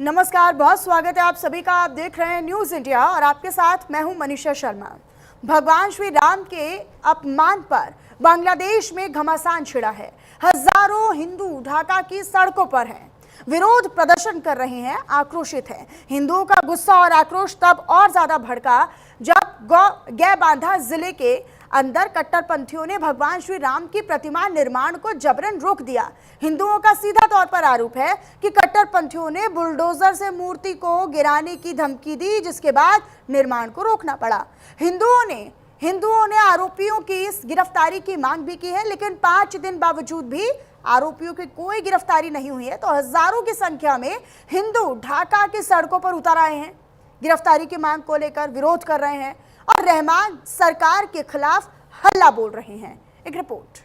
नमस्कार, बहुत स्वागत है आप सभी का। आप देख रहे हैं न्यूज इंडिया और आपके साथ मैं हूं मनीषा शर्मा। भगवान श्री राम के अपमान पर बांग्लादेश में घमासान छिड़ा है। हजारों हिंदू ढाका की सड़कों पर हैं, विरोध प्रदर्शन कर रहे हैं, आक्रोशित हैं। हिंदुओं का गुस्सा और आक्रोश तब और ज्यादा भड़का जब गैबांधा जिले के अंदर कट्टरपंथियों ने भगवान श्री राम की प्रतिमा निर्माण को जबरन रोक दिया। हिंदुओं का सीधा तौर पर आरोप है कि कट्टरपंथियों ने बुलडोजर से मूर्ति को गिराने की धमकी दी, जिसके बाद निर्माण को रोकना पड़ा। हिंदुओं ने आरोपियों की इस गिरफ्तारी की मांग भी की है, लेकिन 5 दिन बावजूद भी आरोपियों की कोई गिरफ्तारी नहीं हुई है। तो हजारों की संख्या में हिंदू ढाका की सड़कों पर उतर आए हैं, गिरफ्तारी की मांग को लेकर विरोध कर रहे हैं और रहमान सरकार के खिलाफ हल्ला बोल रहे हैं। एक रिपोर्ट।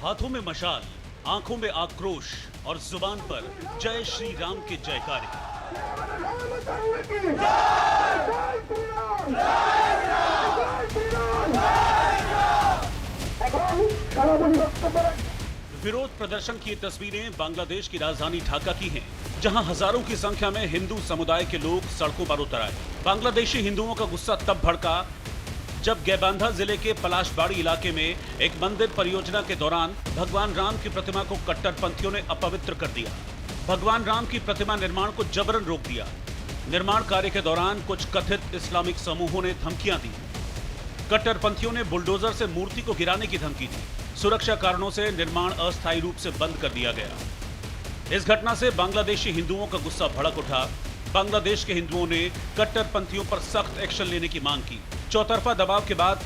हाथों में मशाल, आंखों में आक्रोश और जुबान पर जय श्री राम के जयकारे। विरोध प्रदर्शन की ये तस्वीरें बांग्लादेश की राजधानी ढाका की हैं, जहां हजारों की संख्या में हिंदू समुदाय के लोग सड़कों पर उतर आए। बांग्लादेशी हिंदुओं का गुस्सा तब भड़का जब गैबांधा जिले के पलाशबाड़ी इलाके में एक मंदिर परियोजना के दौरान भगवान राम की प्रतिमा को कट्टरपंथियों ने अपवित्र कर दिया। भगवान राम की प्रतिमा निर्माण को जबरन रोक दिया। निर्माण कार्य के दौरान कुछ कथित इस्लामिक समूहों ने धमकियां दी। कट्टरपंथियों ने बुलडोजर से मूर्ति को गिराने की धमकी दी। सुरक्षा कारणों से निर्माण अस्थायी रूप से बंद कर दिया गया। इस घटना से बांग्लादेशी हिंदुओं का गुस्सा भड़क उठा। बांग्लादेश के हिंदुओं ने कट्टरपंथियों पर सख्त एक्शन लेने की मांग की। चौतरफा दबाव के बाद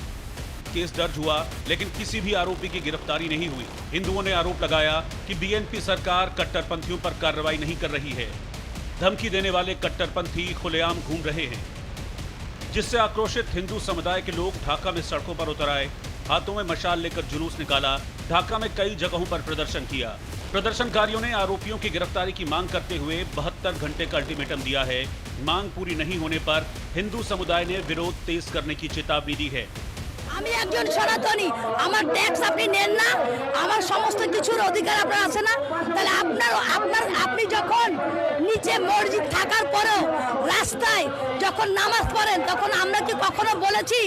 केस दर्ज हुआ, लेकिन किसी भी आरोपी की गिरफ्तारी नहीं हुई। हिंदुओं ने आरोप लगाया कि बीएनपी सरकार कट्टरपंथियों पर कार्रवाई नहीं कर रही है। धमकी देने वाले कट्टरपंथी खुलेआम घूम रहे हैं, जिससे आक्रोशित हिंदू समुदाय के लोग ढाका में सड़कों पर उतर आए। हाथों में मशाल लेकर जुलूस निकाला। ढाका में कई जगहों पर प्रदर्शन किया। प्रदर्शनकारियों ने आरोपियों की गिरफ्तारी की मांग करते हुए 72 घंटे का अल्टीमेटम दिया है। मांग पूरी नहीं होने पर हिंदू समुदाय ने विरोध तेज करने की चेतावनी दी है। আমি একজন সনাতনী, আমার ট্যাক্স আপনি নেন না, আমার সমস্ত কিছুর অধিকার আপনার আছে না? তাহলে আপনি যখন নিচে মসজিদ থাকার পরেও রাস্তায় যখন নামাজ পড়েন, তখন আমরা কি কখনো বলেছি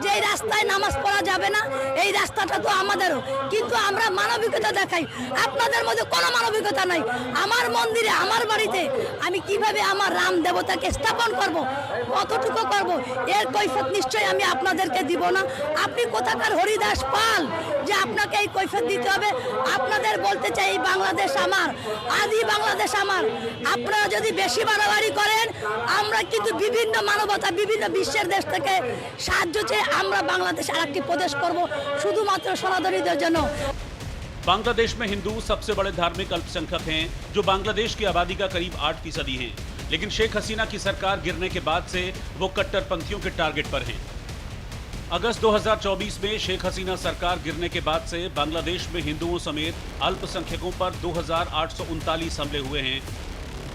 যে এই রাস্তায় নামাজ পড়া যাবে না? এই রাস্তাটা তো আমাদেরও, কিন্তু আমরা মানবিকতা দেখাই। আপনাদের মধ্যে কোনো মানবিকতা নাই। আমার মন্দিরে, আমার বাড়িতে আমি কিভাবে আমার রাম দেবতাকে স্থাপন করব, কতটুকু করব, এর কৈফিয়ত নিশ্চয়ই আমি আপনাদেরকে দিব না। আপনি কোথাকার হরিদাস পাল যে আপনাকে এই কৈফিয়ত দিতে হবে? আপনাদের বলতে চাই, এই বাংলাদেশ আমার, আদি বাংলাদেশ আমার। আপনারা যদি বেশি বাড়াবাড়ি করেন, আমরা কিন্তু বিভিন্ন মানবতা, বিভিন্ন বিশ্বের দেশ থেকে সাহায্য চেয়ে আমরা বাংলাদেশ আরেকটি প্রদেশ করব, শুধুমাত্র সনাতনীদের জন্য। बांग्लादेश में हिंदू सबसे बड़े धार्मिक अल्पसंख्यक हैं, जो बांग्लादेश की आबादी का करीब 8% हैं। लेकिन शेख हसीना की सरकार गिरने के बाद से वो कट्टरपंथियों के टारगेट पर हैं। अगस्त 2024 में शेख हसीना सरकार गिरने के बाद से बांग्लादेश में हिंदुओं समेत अल्पसंख्यकों पर 2839 हमले हुए हैं।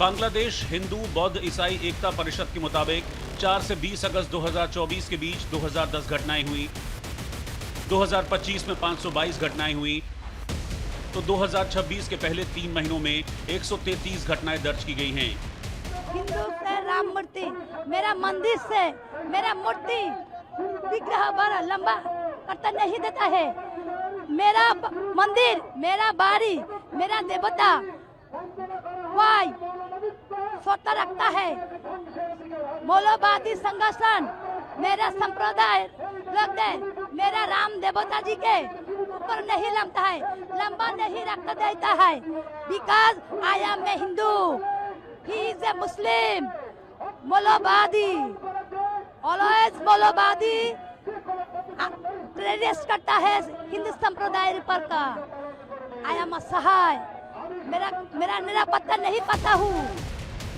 बांग्लादेश हिंदू बौद्ध ईसाई एकता परिषद के मुताबिक 4 से 20 अगस्त 2024 के बीच 2010 घटनाएं हुई। 2025 में 522 घटनाएं हुई, तो 2026 के पहले 3 महीनों में 133 घटनाएं दर्ज की गई हैं। हिंदू से राम मूर्ति, मेरा मंदिर से मेरा मूर्ति विग्रह बड़ा लंबा करता नहीं देता है। मेरा मंदिर, मेरा बाड़ी, मेरा देवता वाई स्वतः रखता है। मौलवादी संगठन मेरा संप्रदाय रख दे, मेरा राम देवता जी के ऊपर नहीं लंबता है, लंबा नहीं रखता देता है। Because I am a Hindu, he is a Muslim. मौलवादी ऑलवेज मौलवादी प्रेरित करता है हिंदू संप्रदाय पर का। आई एम असहाय, मेरा निरापत्ता नहीं पाता हूँ।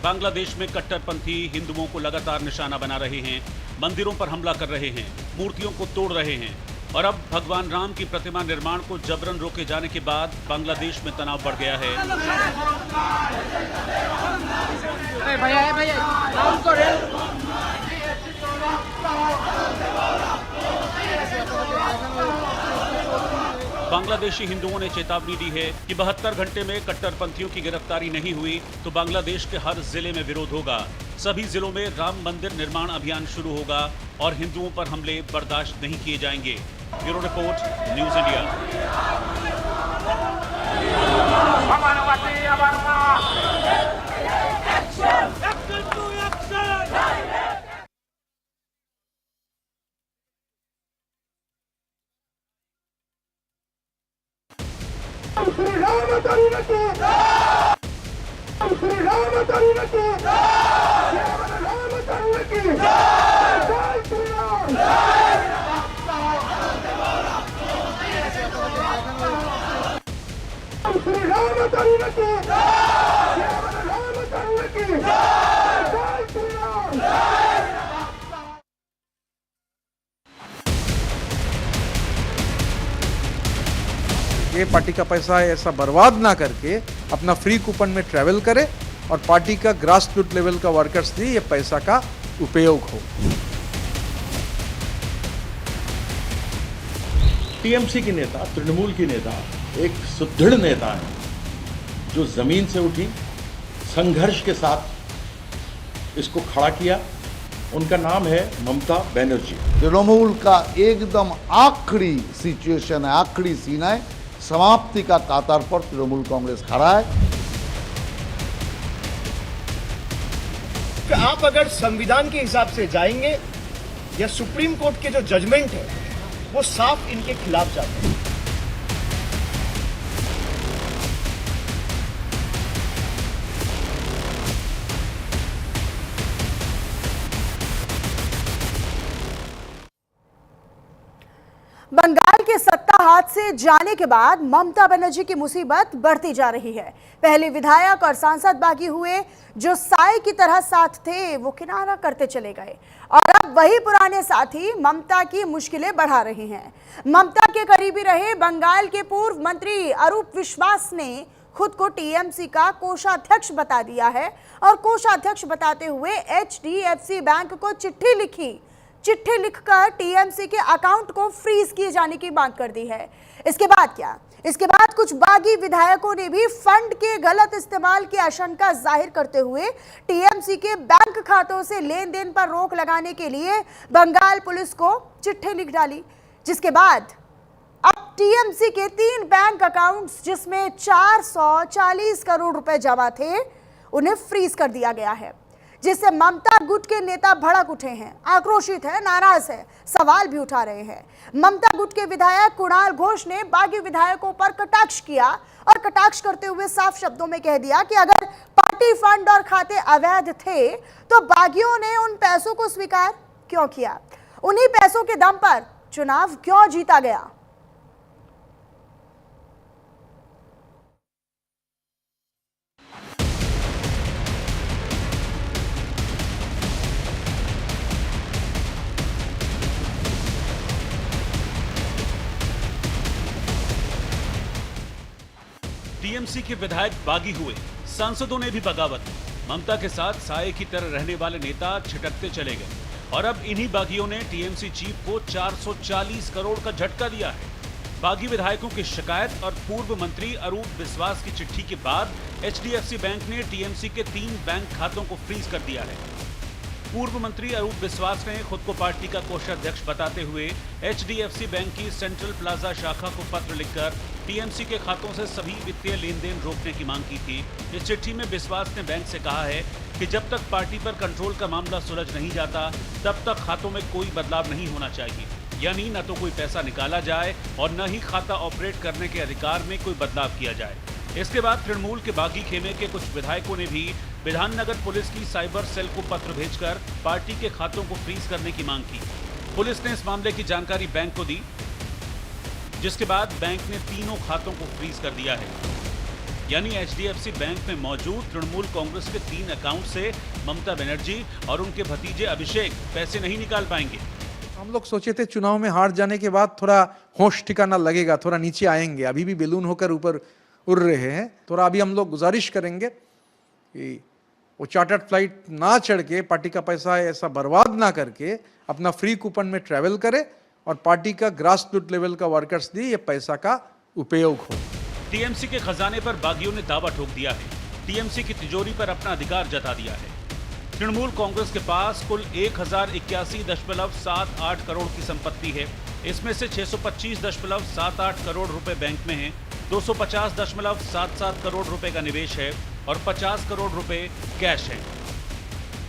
बांग्लादेश में कट्टरपंथी हिंदुओं को लगातार निशाना बना रहे हैं, मंदिरों पर हमला कर रहे हैं, मूर्तियों को तोड़ रहे हैं और अब भगवान राम की प्रतिमा निर्माण को जबरन रोके जाने के बाद बांग्लादेश में तनाव बढ़ गया है। बांग्लादेशी हिंदुओं ने चेतावनी दी है कि 72 घंटे में कट्टरपंथियों की गिरफ्तारी नहीं हुई तो बांग्लादेश के हर जिले में विरोध होगा। सभी जिलों में राम मंदिर निर्माण अभियान शुरू होगा और हिंदुओं पर हमले बर्दाश्त नहीं किए जाएंगे। Bureau report, news India. ये पार्टी का पैसा है ऐसा बर्बाद ना करके अपना फ्री कूपन में ट्रैवल करे और पार्टी का ग्रास रूट लेवल का वर्कर्स भी ये पैसा का उपयोग हो। टीएमसी की नेता, तृणमूल की नेता एक सुदृढ़ नेता है जो जमीन से उठी, संघर्ष के साथ इसको खड़ा किया। उनका नाम है ममता बनर्जी। तृणमूल का एकदम आखिरी सिचुएशन है, आखिरी सीन है, समाप्ति का कातार पर तृणमूल कांग्रेस खड़ा है। कि आप अगर संविधान के हिसाब से जाएंगे या सुप्रीम कोर्ट के जो जजमेंट है वो साफ इनके खिलाफ जाते हैं। बंगाल के सत्ता हाथ से जाने के बाद ममता बनर्जी की मुसीबत बढ़ती जा रही है। पहले विधायक और सांसद बागी हुए, जो साए की तरह साथ थे वो किनारा करते चले गए और अब वही पुराने साथी ममता की मुश्किलें बढ़ा रहे हैं। ममता के करीबी रहे बंगाल के पूर्व मंत्री अरूप विश्वास ने खुद को टीएमसी का कोषाध्यक्ष बता दिया है और कोषाध्यक्ष बताते हुए एचडीएफसी बैंक को चिट्ठी लिखकर टीएमसी के अकाउंट को फ्रीज किए जाने की मांग कर दी है। इसके बाद क्या? इसके बाद कुछ बागी विधायकों ने भी फंड के गलत इस्तेमाल की आशंका जाहिर करते हुए टीएमसी के बैंक खातों से लेन देन पर रोक लगाने के लिए बंगाल पुलिस को चिट्ठी लिख डाली, जिसके बाद अब टीएमसी के 3 बैंक अकाउंट्स जिसमें 440 करोड़ रुपए जमा थे उन्हें फ्रीज कर दिया गया है, जिससे ममता गुट के नेता भड़क उठे हैं, आक्रोशित है, नाराज है, सवाल भी उठा रहे हैं। ममता गुट के विधायक कुणाल घोष ने बागी विधायकों पर कटाक्ष किया और कटाक्ष करते हुए साफ शब्दों में कह दिया कि अगर पार्टी फंड और खाते अवैध थे तो बागियों ने उन पैसों को स्वीकार क्यों किया? उन्हीं पैसों के दम पर चुनाव क्यों जीता गया? टीएमसी के विधायक बागी हुए, सांसदों ने भी बगावत। ममता के साथ साए की तरह रहने वाले नेता छिटकते चले गए और अब इन्हीं बागियों ने टीएमसी चीफ को 440 करोड़ का झटका दिया है। बागी विधायकों की शिकायत और पूर्व मंत्री अरूप विश्वास की चिट्ठी के बाद एचडीएफसी बैंक ने टीएमसी के 3 बैंक खातों को फ्रीज कर दिया है। पूर्व मंत्री अरूप विश्वास ने खुद को पार्टी का कोषाध्यक्ष बताते हुए एचडीएफसी बैंक की सेंट्रल प्लाजा शाखा को पत्र लिखकर टीएमसी के खातों से सभी वित्तीय लेन देन रोकने की मांग की थी। इस चिट्ठी में विश्वास ने बैंक से कहा है कि जब तक पार्टी पर कंट्रोल का मामला सुलझ नहीं जाता तब तक खातों में कोई बदलाव नहीं होना चाहिए, यानी न तो कोई पैसा निकाला जाए और न ही खाता ऑपरेट करने के अधिकार में कोई बदलाव किया जाए। इसके बाद तृणमूल के बागी खेमे के कुछ विधायकों ने भी विधाननगर पुलिस की साइबर सेल को पत्र भेजकर पार्टी के खातों को फ्रीज करने की मांग की। पुलिस ने इस मामले की जानकारी बैंक को दी, जिसके बाद बैंक ने तीनों खातों को फ्रीज कर दिया है। यानी एचडीएफसी बैंक में मौजूद तृणमूल कांग्रेस के 3 अकाउंट से ममता बनर्जी और उनके भतीजे अभिषेक पैसे नहीं निकाल पाएंगे। हम लोग सोचे थे चुनाव में हार जाने के बाद थोड़ा होश ठिकाना लगेगा, थोड़ा नीचे आएंगे, अभी भी बैलून होकर ऊपर उड़ रहे हैं। थोड़ा अभी हम लोग गुजारिश करेंगे कि वो चार्टर्ड फ्लाइट ना चढ़ के पार्टी का पैसा ऐसा बर्बाद ना करके अपना फ्री कूपन में ट्रैवल करे और पार्टी का ग्रास रूट लेवल का वर्कर्स दी ये पैसा का उपयोग हो। टीएमसी के खजाने पर बागियों ने दावा ठोक दिया है। टीएमसी की तिजोरी पर अपना अधिकार जता दिया है। तृणमूल कांग्रेस के पास कुल 1081.78 करोड़ की संपत्ति है। इसमें से 625.78 करोड़ रुपए बैंक में है, 250.77 करोड़ रुपए का निवेश है और 50 करोड़ रुपए कैश है।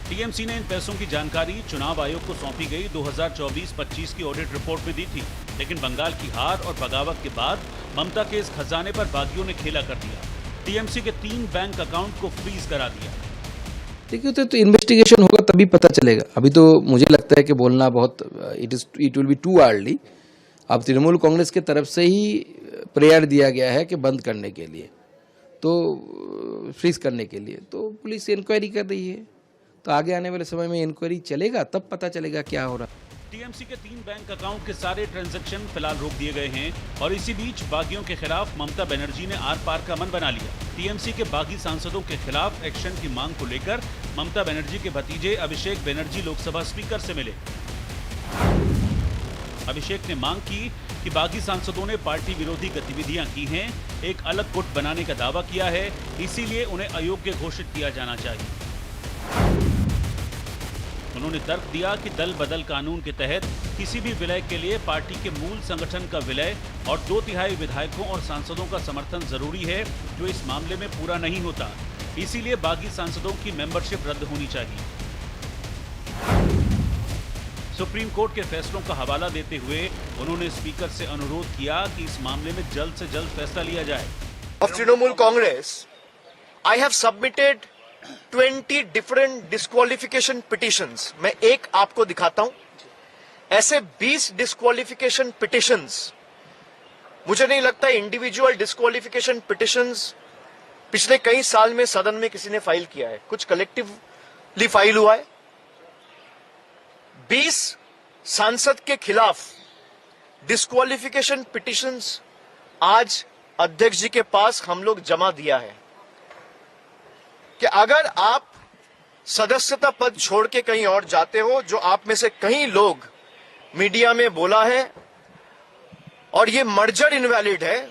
टीएमसी ने इन पैसों की जानकारी चुनाव आयोग को सौंपी गई 2024-25 की ऑडिट रिपोर्ट में दी थी, लेकिन बंगाल की हार और बगावत के बाद ममता के इस खजाने पर बागियों ने खेला कर दिया। टीएमसी के 3 बैंक अकाउंट को फ्रीज करा दिया। देखिए तो इन्वेस्टिगेशन होगा तभी पता चलेगा। अभी तो मुझे लगता है कि बोलना बहुत it will be too early. अब तृणमूल कांग्रेस की तरफ से ही प्रेयर दिया गया है कि बंद करने के लिए, तो फ्रीज करने के लिए, तो पुलिस इंक्वायरी कर रही है। तो आगे आने वाले समय में इंक्वायरी चलेगा, तब पता चलेगा क्या हो रहा है। टीएमसी के 3 बैंक अकाउंट के सारे ट्रांजैक्शन फिलहाल रोक दिए गए हैं और इसी बीच बागियों के खिलाफ ममता बनर्जी ने आर पार का मन बना लिया। टीएमसी के बागी सांसदों के खिलाफ एक्शन की मांग को लेकर ममता बनर्जी के भतीजे अभिषेक बनर्जी लोकसभा स्पीकर से मिले। अभिषेक ने मांग की कि बागी सांसदों ने पार्टी विरोधी गतिविधियां की हैं, एक अलग गुट बनाने का दावा किया है, इसीलिए उन्हें अयोग्य घोषित किया जाना चाहिए। उन्होंने तर्क दिया कि दल बदल कानून के तहत किसी भी विलय के लिए पार्टी के मूल संगठन का विलय और 2/3 विधायकों और सांसदों का समर्थन जरूरी है, जो इस मामले में पूरा नहीं होता। इसीलिए बागी सांसदों की मेंबरशिप रद्द होनी चाहिए। सुप्रीम कोर्ट के फैसलों का हवाला देते हुए उन्होंने स्पीकर से अनुरोध किया कि इस मामले में जल्द से जल्द फैसला लिया जाए। Of Trinamool Congress, I have submitted 20 different disqualification petitions. मैं एक आपको दिखाता हूं। ऐसे 20 disqualification petitions, मुझे नहीं लगता इंडिविजुअल disqualification petitions पिछले कई साल में सदन में किसी ने फाइल किया है। कुछ कलेक्टिवली फाइल हुआ है। 20 सांसद के खिलाफ डिस्क्वालिफिकेशन पिटिशंस आज अध्यक्ष जी के पास हम लोग जमा दिया है कि अगर आप सदस्यता पद छोड़ के कहीं और जाते हो, जो आप में से कई लोग मीडिया में बोला है, और ये मर्जर इनवैलिड है,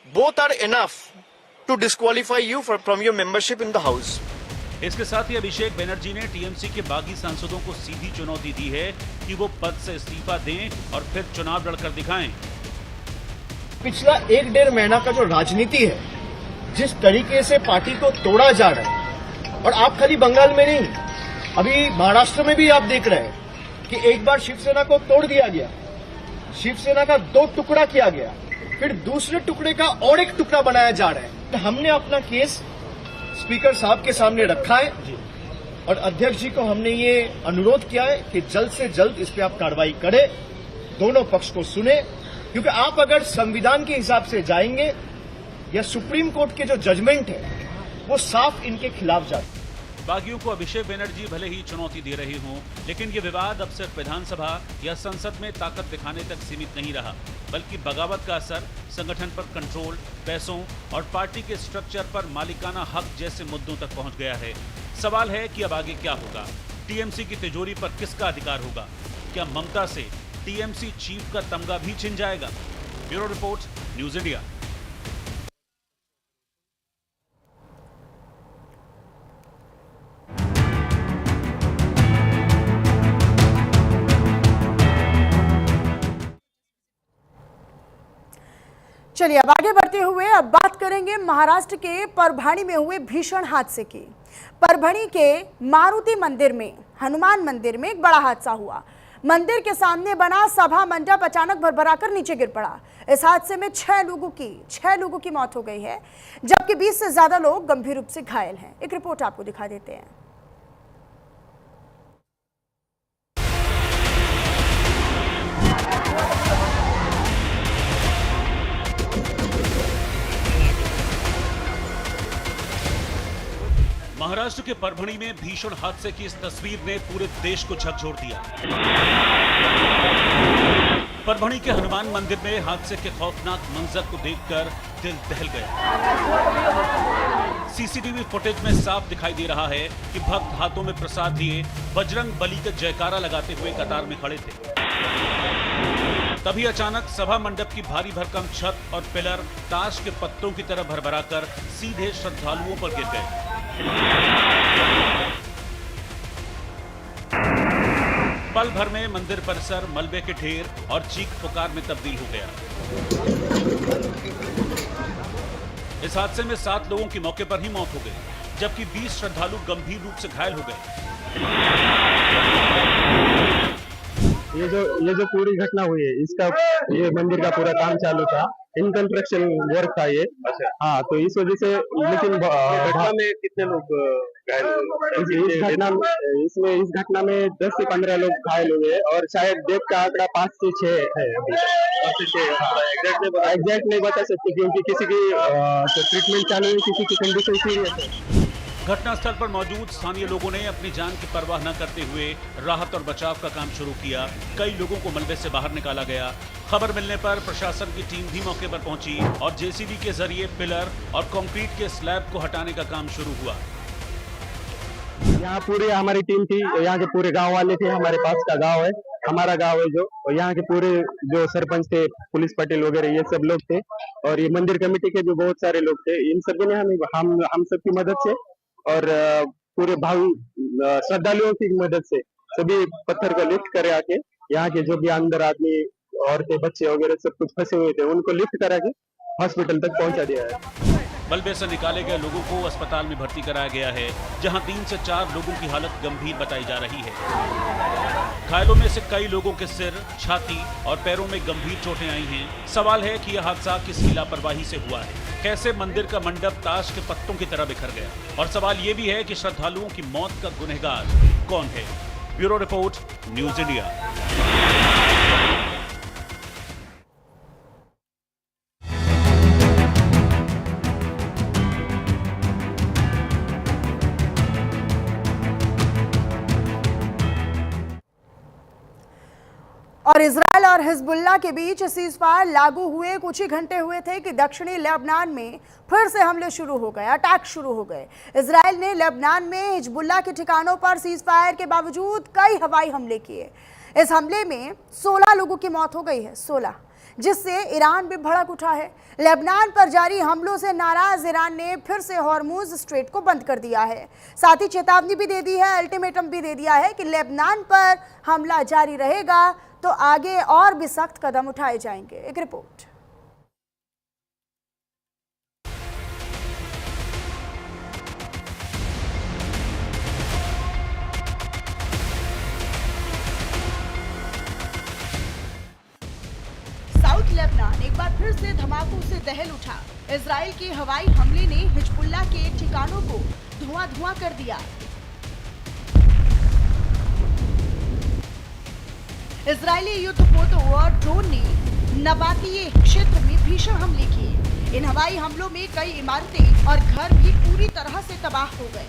both are enough to disqualify you from your membership in the house. इसके साथ ही अभिषेक बनर्जी ने टीएमसी के बागी सांसदों को सीधी चुनौती दी है कि वो पद से इस्तीफा दें और फिर चुनाव लड़कर दिखाएं। पिछला 1-1.5 महीना का जो राजनीति है, जिस तरीके से पार्टी को तोड़ा जा रहा है, और आप खाली बंगाल में नहीं, अभी महाराष्ट्र में भी आप देख रहे हैं कि एक बार शिवसेना को तोड़ दिया गया, शिवसेना का 2 टुकड़ा किया गया, फिर दूसरे टुकड़े का और एक टुकड़ा बनाया जा रहा है। तो हमने अपना केस स्पीकर साहब के सामने रखा है और अध्यक्ष जी को हमने ये अनुरोध किया है कि जल्द से जल्द इस पे आप कार्रवाई करें, दोनों पक्ष को सुने, क्योंकि आप अगर संविधान के हिसाब से जाएंगे या सुप्रीम कोर्ट के जो जजमेंट है वो साफ इनके खिलाफ जाते। बागियों को अभिषेक बनर्जी भले ही चुनौती दे रहे हों, लेकिन ये विवाद अब सिर्फ विधानसभा या संसद में ताकत दिखाने तक सीमित नहीं रहा, बल्कि बगावत का असर संगठन पर कंट्रोल, पैसों और पार्टी के स्ट्रक्चर पर मालिकाना हक जैसे मुद्दों तक पहुंच गया है। सवाल है कि अब आगे क्या होगा? टीएमसी की तिजोरी पर किसका अधिकार होगा? क्या ममता से टीएमसी चीफ का तमगा भी छिन जाएगा? Bureau report, news India. चलिए अब आगे बढ़ते हुए अब बात करेंगे महाराष्ट्र के परभणी में हुए भीषण हादसे की। परभणी के मारुति मंदिर में, हनुमान मंदिर में एक बड़ा हादसा हुआ। मंदिर के सामने बना सभा मंडप अचानक भरभराकर नीचे गिर पड़ा। इस हादसे में 6 लोगों की मौत हो गई है, जबकि 20 से ज्यादा लोग गंभीर रूप से घायल हैं। एक रिपोर्ट आपको दिखा देते हैं। महाराष्ट्र के परभणी में भीषण हादसे की इस तस्वीर ने पूरे देश को झकझोर दिया। परभणी के हनुमान मंदिर में हादसे के खौफनाक मंजर को देखकर दिल दहल गया। सीसीटीवी फुटेज में साफ दिखाई दे रहा है कि भक्त हाथों में प्रसाद लिए बजरंग बली का जयकारा लगाते हुए कतार में खड़े थे। तभी अचानक सभा मंडप की भारी भरकम छत और पिलर ताश के पत्तों की तरह भरभराकर सीधे श्रद्धालुओं पर गिर गए। पल भर में मंदिर परिसर मलबे के ढेर और चीख पुकार में तब्दील हो गया। इस हादसे में 7 लोगों की मौके पर ही मौत हो गई, जबकि 20 श्रद्धालु गंभीर रूप से घायल हो गए। ये जो पूरी घटना हुई है, ये मंदिर का पूरा काम चालू था, इन कंस्ट्रक्शन वर्क था ये। अच्छा। हाँ, तो इस वजह से, लेकिन घटना में कितने लोग घायल हुए? इस घटना में 10 से 15 लोग घायल हुए और शायद डेथ का आंकड़ा 5 से 6 है अभी। एग्जैक्ट नहीं बता सकते क्योंकि किसी की ट्रीटमेंट चालू है, किसी की कंडीशन सीरियस है। घटनास्थल पर मौजूद स्थानीय लोगों ने अपनी जान की परवाह न करते हुए राहत और बचाव का काम शुरू किया। कई लोगों को मलबे से बाहर निकाला गया। खबर मिलने पर प्रशासन की टीम भी मौके पर पहुंची और जेसीबी के जरिए पिलर और कंक्रीट के स्लैब को हटाने का काम शुरू हुआ। यहाँ पूरी हमारी टीम थी, यहाँ के पूरे गांव वाले थे। हमारे पास का गांव है, हमारा गांव है जो, और यहाँ के पूरे जो सरपंच थे, पुलिस पाटिल वगैरह, ये सब लोग थे। और ये मंदिर कमेटी के जो बहुत सारे लोग थे, इन सभी ने हम सबकी मदद से और पूरे भावी श्रद्धालुओं की मदद से सभी पत्थर को लिफ्ट करे आके, यहाँ के जो भी अंदर आदमी, औरतें, बच्चे वगैरह सब कुछ फंसे हुए थे, उनको लिफ्ट करा के हॉस्पिटल तक पहुंचा दिया है। मलबे से निकाले गए लोगों को अस्पताल में भर्ती कराया गया है, जहां 3 से 4 लोगों की हालत गंभीर बताई जा रही है। घायलों में से कई लोगों के सिर, छाती और पैरों में गंभीर चोटें आई हैं। सवाल है कि यह हादसा किसकी लापरवाही से हुआ है? कैसे मंदिर का मंडप ताश के पत्तों की तरह बिखर गया? और सवाल ये भी है कि श्रद्धालुओं की मौत का गुनहगार कौन है? Bureau report, news India. और इजराइल और हिजबुल्लाह के बीच सीजफायर लागू हुए कुछ ही घंटे हुए थे कि दक्षिणी लेबनान में फिर से हमले शुरू हो गए, अटैक शुरू हो गए। इजराइल ने लेबनान में हिजबुल्लाह के ठिकानों पर सीजफायर के बावजूद कई हवाई हमले किए। इस हमले में 16 लोगों की मौत हो गई है, 16, जिससे ईरान भी भड़क उठा है। लेबनान पर जारी हमलों से नाराज ईरान ने फिर से हॉर्मुज स्ट्रेट को बंद कर दिया है। साथ ही चेतावनी भी दे दी है, अल्टीमेटम भी दे दिया है कि लेबनान पर हमला जारी रहेगा तो आगे और भी सख्त कदम उठाए जाएंगे। एक रिपोर्ट। साउथ लेबनान एक बार फिर से धमाकों से दहल उठा। इजराइल के हवाई हमले ने हिजबुल्लाह के ठिकानों को धुआं-धुआं कर दिया। इजरायली युद्धपोतों और ड्रोन ने नबातीय क्षेत्र में भीषण हमले किए। इन हवाई हमलों में कई इमारतें और घर भी पूरी तरह से तबाह हो गए।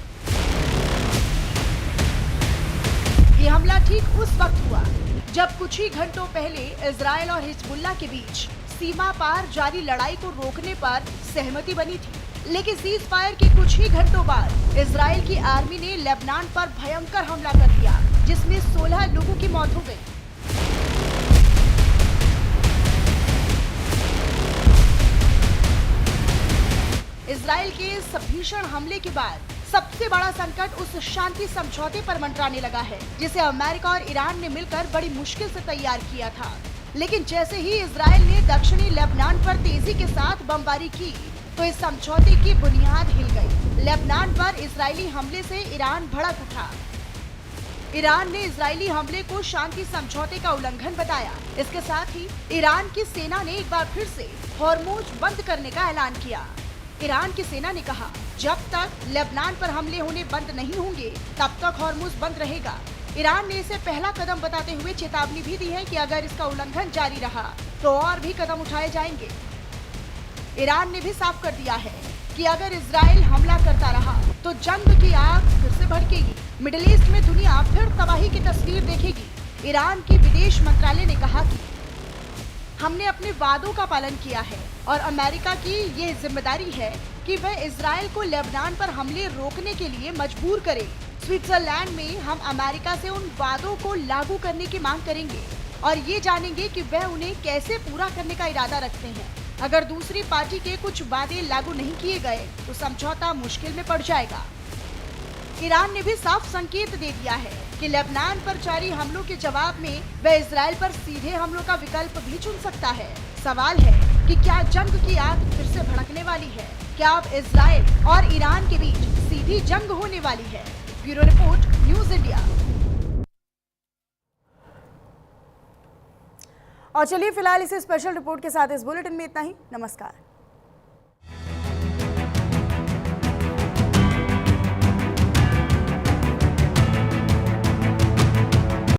ये हमला ठीक उस वक्त हुआ जब कुछ ही घंटों पहले इजराइल और हिजबुल्लाह के बीच सीमा पार जारी लड़ाई को रोकने पर सहमति बनी थी। लेकिन सीज फायर के कुछ ही घंटों बाद इजराइल की आर्मी ने लेबनान पर भयंकर हमला कर दिया, जिसमें 16 लोगों की मौत हो गई। इजराइल के इस भीषण हमले के बाद सबसे बड़ा संकट उस शांति समझौते पर मंडराने लगा है, जिसे अमेरिका और ईरान ने मिलकर बड़ी मुश्किल से तैयार किया था। लेकिन जैसे ही इजराइल ने दक्षिणी लेबनान पर तेजी के साथ बमबारी की, तो इस समझौते की बुनियाद हिल गई। लेबनान पर इजरायली हमले से ईरान भड़क उठा। ईरान ने इजरायली हमले को शांति समझौते का उल्लंघन बताया। इसके साथ ही ईरान की सेना ने एक बार फिर से हॉर्मुज बंद करने का ऐलान किया। ईरान की सेना ने कहा, जब तक लेबनान पर हमले होने बंद नहीं होंगे, तब तक हॉर्मुज बंद रहेगा। ईरान ने इसे पहला कदम बताते हुए चेतावनी भी दी है कि अगर इसका उल्लंघन जारी रहा तो और भी कदम उठाए जाएंगे। ईरान ने भी साफ कर दिया है कि अगर इजराइल हमला करता रहा तो जंग की आग फिर से भड़केगी। मिडिल ईस्ट में दुनिया फिर तबाही की तस्वीर देखेगी। ईरान की विदेश मंत्रालय ने कहा कि हमने अपने वादों का पालन किया है और अमेरिका की ये जिम्मेदारी है कि वह इजराइल को लेबनान पर हमले रोकने के लिए मजबूर करे। स्विट्जरलैंड में हम अमेरिका से उन वादों को लागू करने की मांग करेंगे और ये जानेंगे कि वह उन्हें कैसे पूरा करने का इरादा रखते हैं। अगर दूसरी पार्टी के कुछ वादे लागू नहीं किए गए तो समझौता मुश्किल में पड़ जाएगा। ईरान ने भी साफ संकेत दे दिया है कि लेबनान पर जारी हमलों के जवाब में वह इजराइल पर सीधे हमलों का विकल्प भी चुन सकता है। सवाल है कि क्या जंग की आग फिर से भड़कने वाली है? क्या अब इजराइल और ईरान के बीच सीधी जंग होने वाली है? Bureau report, news India. और चलिए फिलहाल इसी स्पेशल रिपोर्ट के साथ इस बुलेटिन में इतना ही। नमस्कार।